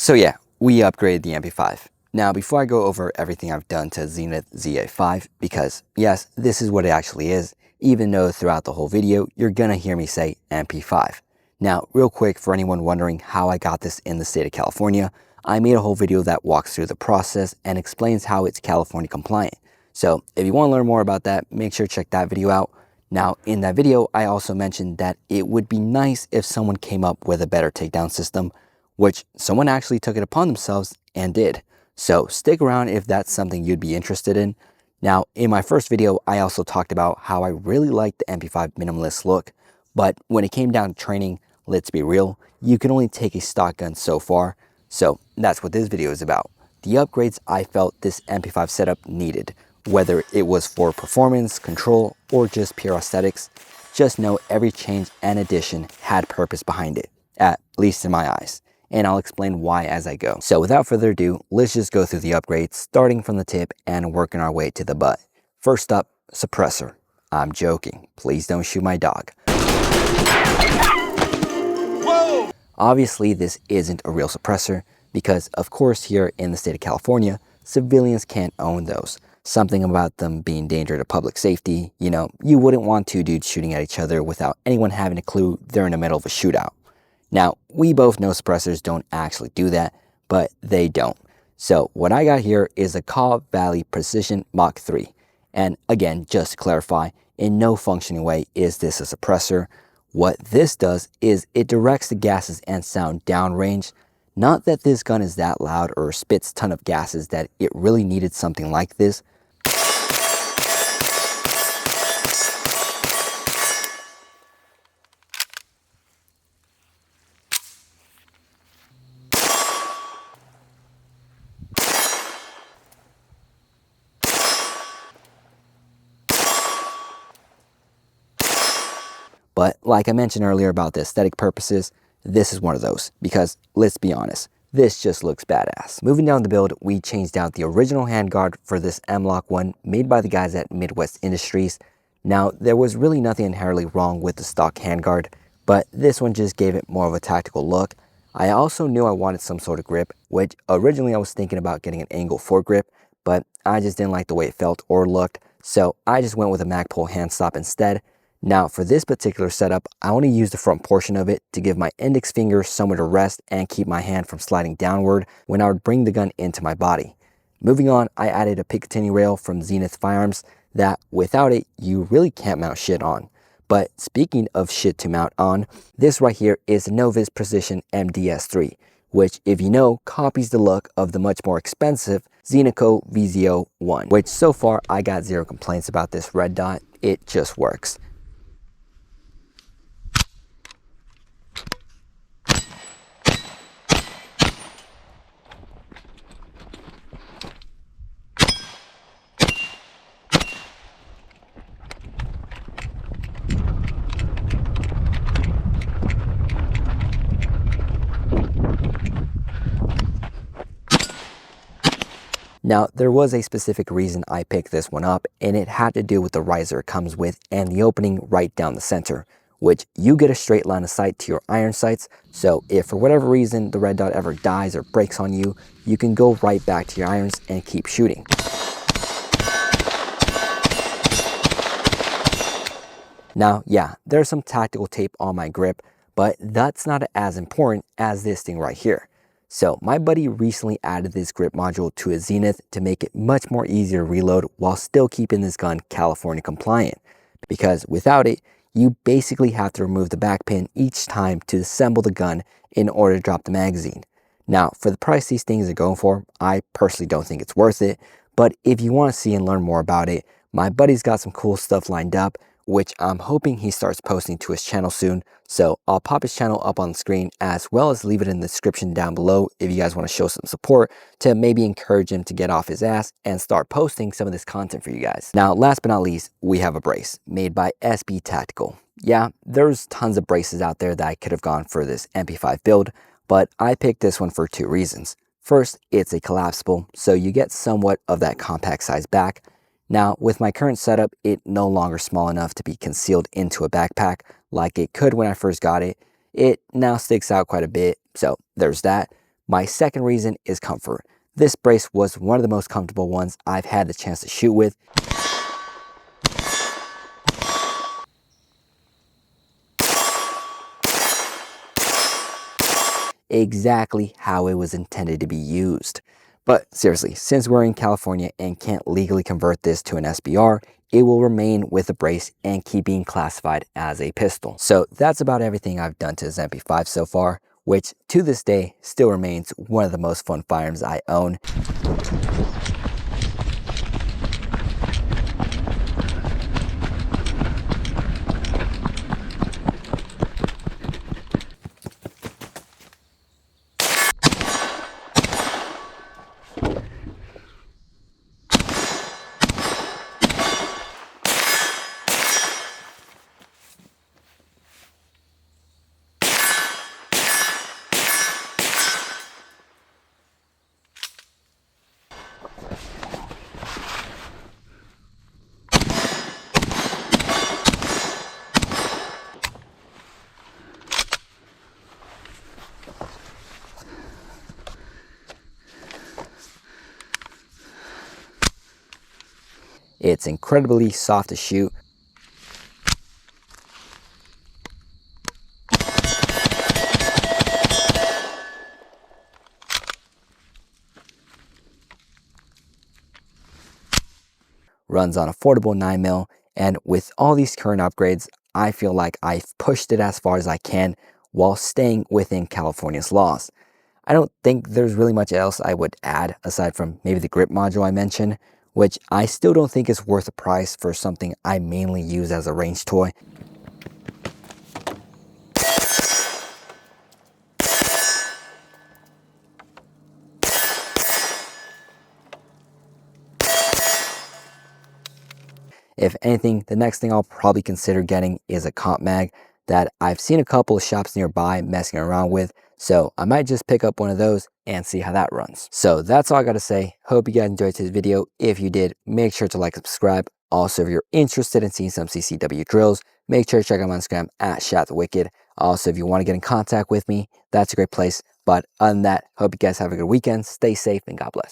So yeah, we upgraded the MP5. Now before I go over everything I've done to Zenith ZF-5, because yes, this is what it actually is, even though throughout the whole video, you're gonna hear me say MP5. Now real quick, for anyone wondering how I got this in the state of California, I made a whole video that walks through the process and explains how it's California compliant. So if you want to learn more about that, make sure to check that video out. Now in that video, I also mentioned that it would be nice if someone came up with a better takedown system, which someone actually took it upon themselves and did. So stick around if that's something you'd be interested in. Now, in my first video, I also talked about how I really liked the MP5 minimalist look, but when it came down to training, let's be real, you can only take a stock gun so far. So that's what this video is about. The upgrades I felt this MP5 setup needed, whether it was for performance, control, or just pure aesthetics. Just know every change and addition had purpose behind it, at least in my eyes. And I'll explain why as I go. So without further ado, let's just go through the upgrades, starting from the tip and working our way to the butt. First up, suppressor. I'm joking, please don't shoot my dog. Whoa! Obviously, this isn't a real suppressor because of course here in the state of California, civilians can't own those. Something about them being danger to public safety, you know, you wouldn't want two dudes shooting at each other without anyone having a clue they're in the middle of a shootout. Now, we both know suppressors don't actually do that, but they don't. So what I got here is a Kaw Valley Precision Mach 3. And again, just to clarify, in no functioning way is this a suppressor. What this does is it directs the gases and sound downrange. Not that this gun is that loud or spits a ton of gases that it really needed something like this. But like I mentioned earlier about the aesthetic purposes, this is one of those because let's be honest, this just looks badass. Moving down the build, we changed out the original handguard for this M-LOK one made by the guys at Midwest Industries. Now, there was really nothing inherently wrong with the stock handguard, but this one just gave it more of a tactical look. I also knew I wanted some sort of grip, which originally I was thinking about getting an angle foregrip, but I just didn't like the way it felt or looked, so I just went with a Magpul hand stop instead. Now for this particular setup, I only used the front portion of it to give my index finger somewhere to rest and keep my hand from sliding downward when I would bring the gun into my body. Moving on, I added a Picatinny rail from Zenith firearms that without it, you really can't mount shit on. But speaking of shit to mount on, this right here is the Novus Precision MDS3, which if you know, copies the look of the much more expensive Zeniko VZO-1, which so far I got zero complaints about this red dot, it just works. Now, there was a specific reason I picked this one up, and it had to do with the riser it comes with and the opening right down the center, which you get a straight line of sight to your iron sights, so if for whatever reason the red dot ever dies or breaks on you, you can go right back to your irons and keep shooting. Now, yeah, there's some tactical tape on my grip, but that's not as important as this thing right here. So my buddy recently added this grip module to his Zenith to make it much more easier to reload while still keeping this gun California compliant. Because without it, you basically have to remove the back pin each time to assemble the gun in order to drop the magazine. Now, for the price these things are going for, I personally don't think it's worth it. But if you want to see and learn more about it, my buddy's got some cool stuff lined up, which I'm hoping he starts posting to his channel soon. So I'll pop his channel up on the screen as well as leave it in the description down below if you guys want to show some support to maybe encourage him to get off his ass and start posting some of this content for you guys. Now, last but not least, we have a brace made by SB Tactical. Yeah, there's tons of braces out there that I could have gone for this MP5 build, but I picked this one for two reasons. First, it's a collapsible, so you get somewhat of that compact size back. Now, with my current setup, it's no longer small enough to be concealed into a backpack like it could when I first got it. It now sticks out quite a bit, so there's that. My second reason is comfort. This brace was one of the most comfortable ones I've had the chance to shoot with. Exactly how it was intended to be used. But seriously, since we're in California and can't legally convert this to an SBR, it will remain with the brace and keep being classified as a pistol. So that's about everything I've done to this MP5 so far, which to this day still remains one of the most fun firearms I own. It's incredibly soft to shoot. Runs on affordable 9mm, and with all these current upgrades, I feel like I've pushed it as far as I can while staying within California's laws. I don't think there's really much else I would add aside from maybe the grip module I mentioned, which I still don't think is worth the price for something I mainly use as a range toy. If anything, the next thing I'll probably consider getting is a comp mag that I've seen a couple of shops nearby messing around with, so I might just pick up one of those and see how that runs. So that's all I gotta say. Hope you guys enjoyed today's video. If you did, make sure to like and subscribe. Also, if you're interested in seeing some CCW drills, make sure to check out my Instagram at ShatTheWicked. Also, if you want to get in contact with me, that's a great place. But other than that, hope you guys have a good weekend. Stay safe and God bless.